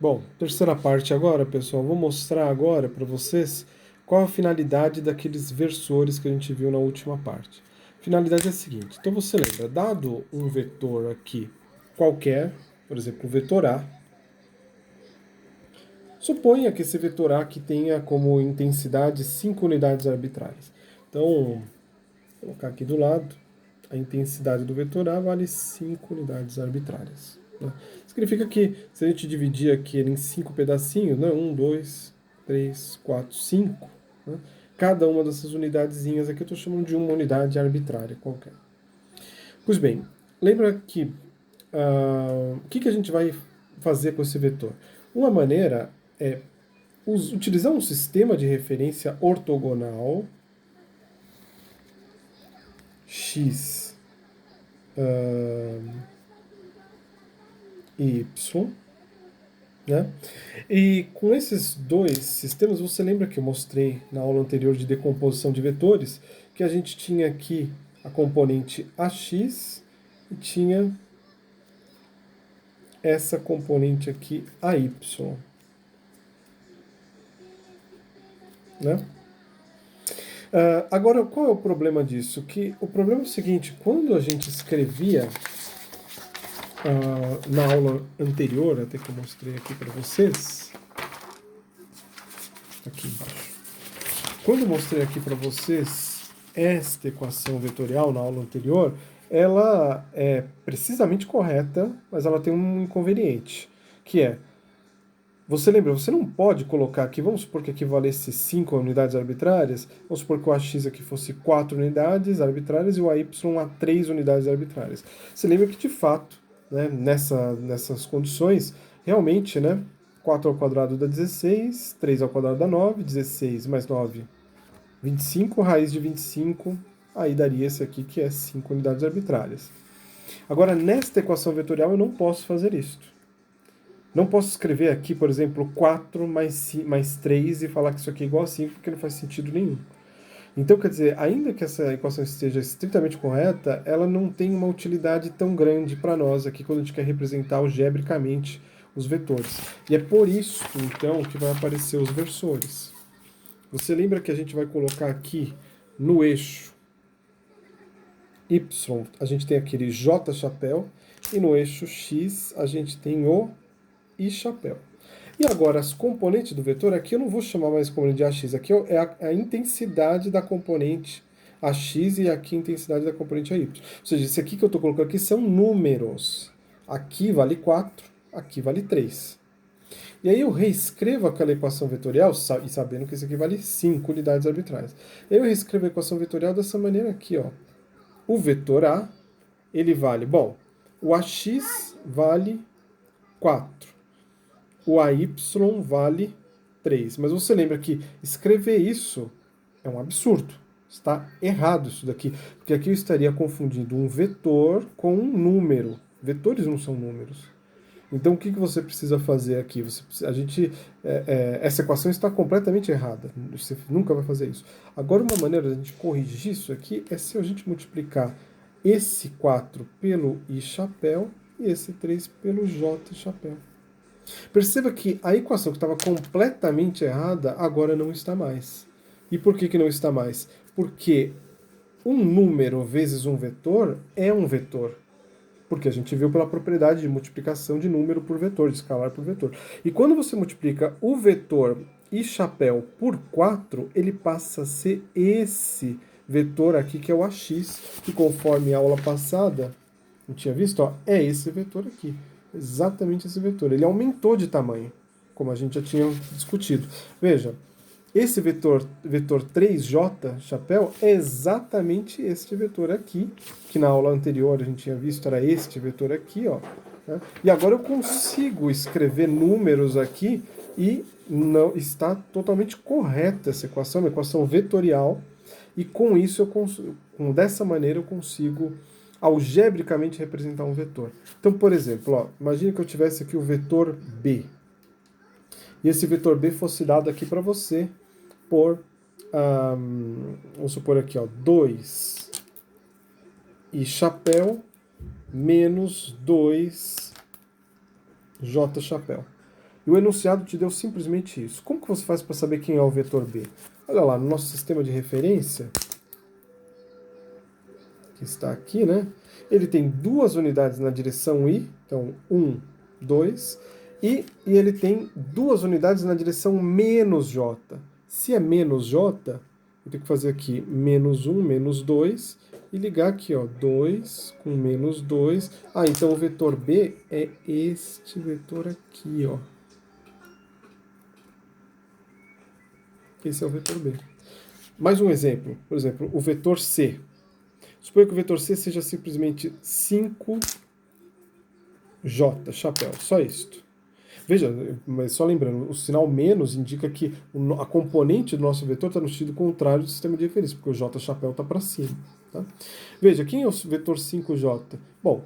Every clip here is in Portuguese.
Bom, terceira parte agora, pessoal. Vou mostrar agora para vocês qual a finalidade daqueles versores que a gente viu na última parte. A finalidade é a seguinte. Então você lembra, dado um vetor aqui qualquer, por exemplo, o vetor A, suponha que esse vetor A aqui tenha como intensidade 5 unidades arbitrárias. Então, vou colocar aqui do lado, a intensidade do vetor A vale 5 unidades arbitrárias. Né? Significa que se a gente dividir aqui ele em 5 pedacinhos, né? 1, 2, 3, 4, 5, né? Cada uma dessas unidadezinhas aqui eu estou chamando de uma unidade arbitrária qualquer. Pois bem, lembra que o que a gente vai fazer com esse vetor? Uma maneira é utilizar um sistema de referência ortogonal x e y, né? E com esses dois sistemas, você lembra que eu mostrei na aula anterior de decomposição de vetores, que a gente tinha aqui a componente AX e tinha essa componente aqui AY, né? Agora, qual é o problema disso? Que o problema é o seguinte, quando a gente escrevia na aula anterior, até que eu mostrei aqui para vocês, aqui embaixo, quando eu mostrei aqui para vocês esta equação vetorial na aula anterior, ela é precisamente correta, mas ela tem um inconveniente, que é, você lembra, você não pode colocar aqui, vamos supor que aqui valesse 5 unidades arbitrárias, vamos supor que o AX aqui fosse 4 unidades arbitrárias e o AY a 3 unidades arbitrárias. Você lembra que, de fato, né, nessas condições, realmente, né, 4 ao quadrado dá 16, 3 ao quadrado dá 9, 16 mais 9, 25, raiz de 25, aí daria esse aqui que é 5 unidades arbitrárias. Agora, nesta equação vetorial eu não posso fazer isto. Não posso escrever aqui, por exemplo, 4 mais 3 e falar que isso aqui é igual a 5, porque não faz sentido nenhum. Então, quer dizer, ainda que essa equação esteja estritamente correta, ela não tem uma utilidade tão grande para nós aqui quando a gente quer representar algebricamente os vetores. E é por isso, então, que vai aparecer os versores. Você lembra que a gente vai colocar aqui no eixo Y, a gente tem aquele J chapéu, e no eixo X a gente tem o I chapéu. E agora, as componentes do vetor, aqui eu não vou chamar mais componente de AX, aqui é a intensidade da componente AX e aqui a intensidade da componente AY. Ou seja, esse aqui que eu estou colocando aqui são números. Aqui vale 4, aqui vale 3. E aí eu reescrevo aquela equação vetorial, e sabendo que isso aqui vale 5 unidades arbitrárias. Eu reescrevo a equação vetorial dessa maneira aqui, ó. O vetor A, ele vale, bom, o AX vale 4. O AY vale 3. Mas você lembra que escrever isso é um absurdo. Está errado isso daqui. Porque aqui eu estaria confundindo um vetor com um número. Vetores não são números. Então o que você precisa fazer aqui? Essa equação está completamente errada. Você nunca vai fazer isso. Agora, uma maneira de a gente corrigir isso aqui é se a gente multiplicar esse 4 pelo I chapéu e esse 3 pelo J chapéu. Perceba que a equação que estava completamente errada agora não está mais. E por que não está mais? Porque um número vezes um vetor é um vetor. Porque a gente viu pela propriedade de multiplicação de número por vetor, de escalar por vetor. E quando você multiplica o vetor I chapéu por 4, ele passa a ser esse vetor aqui, que é o AX, que conforme a aula passada, não tinha visto, ó, é esse vetor aqui. Exatamente esse vetor. Ele aumentou de tamanho, como a gente já tinha discutido. Veja, esse vetor 3J, chapéu, é exatamente este vetor aqui, que na aula anterior a gente tinha visto, era este vetor aqui, ó. Né? E agora eu consigo escrever números aqui e não está totalmente correta essa equação, uma equação vetorial, e com isso dessa maneira eu consigo algebricamente representar um vetor. Então, por exemplo, ó, imagine que eu tivesse aqui o vetor B. E esse vetor B fosse dado aqui para você por, vamos supor aqui, ó, 2 e chapéu menos 2 J chapéu. E o enunciado te deu simplesmente isso. Como que você faz para saber quem é o vetor B? Olha lá, no nosso sistema de referência, que está aqui, né? Ele tem duas unidades na direção I, então 1, 2, e ele tem duas unidades na direção menos J. Se é menos J, eu tenho que fazer aqui menos 1, menos 2, e ligar aqui, ó, 2 com menos 2. Ah, então o vetor B é este vetor aqui, ó. Esse é o vetor B. Mais um exemplo, por exemplo, o vetor C. Suponha que o vetor C seja simplesmente 5J, chapéu, só isto. Veja, mas só lembrando, o sinal menos indica que a componente do nosso vetor está no sentido contrário do sistema de referência, porque o J chapéu está para cima. Tá? Veja, quem é o vetor 5J? Bom,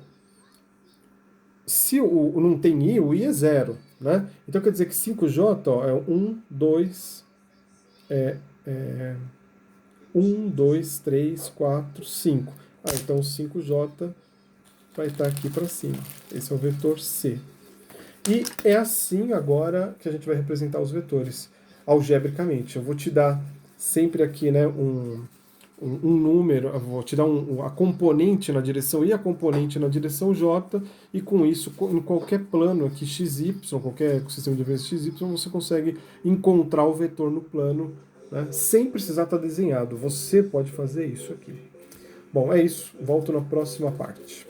se não tem I, o I é zero. Né? Então quer dizer que 5J ó, é 1, 2, 1, 2, 3, 4, 5. Ah, então o 5J vai estar aqui para cima. Esse é o vetor C. E é assim agora que a gente vai representar os vetores, algebricamente. Eu vou te dar sempre aqui, né, um número, eu vou te dar a componente na direção I, a componente na direção J, e com isso, em qualquer plano aqui XY, qualquer sistema de referência XY, você consegue encontrar o vetor no plano, né, sem precisar estar desenhado. Você pode fazer isso aqui. Bom, é isso. Volto na próxima parte.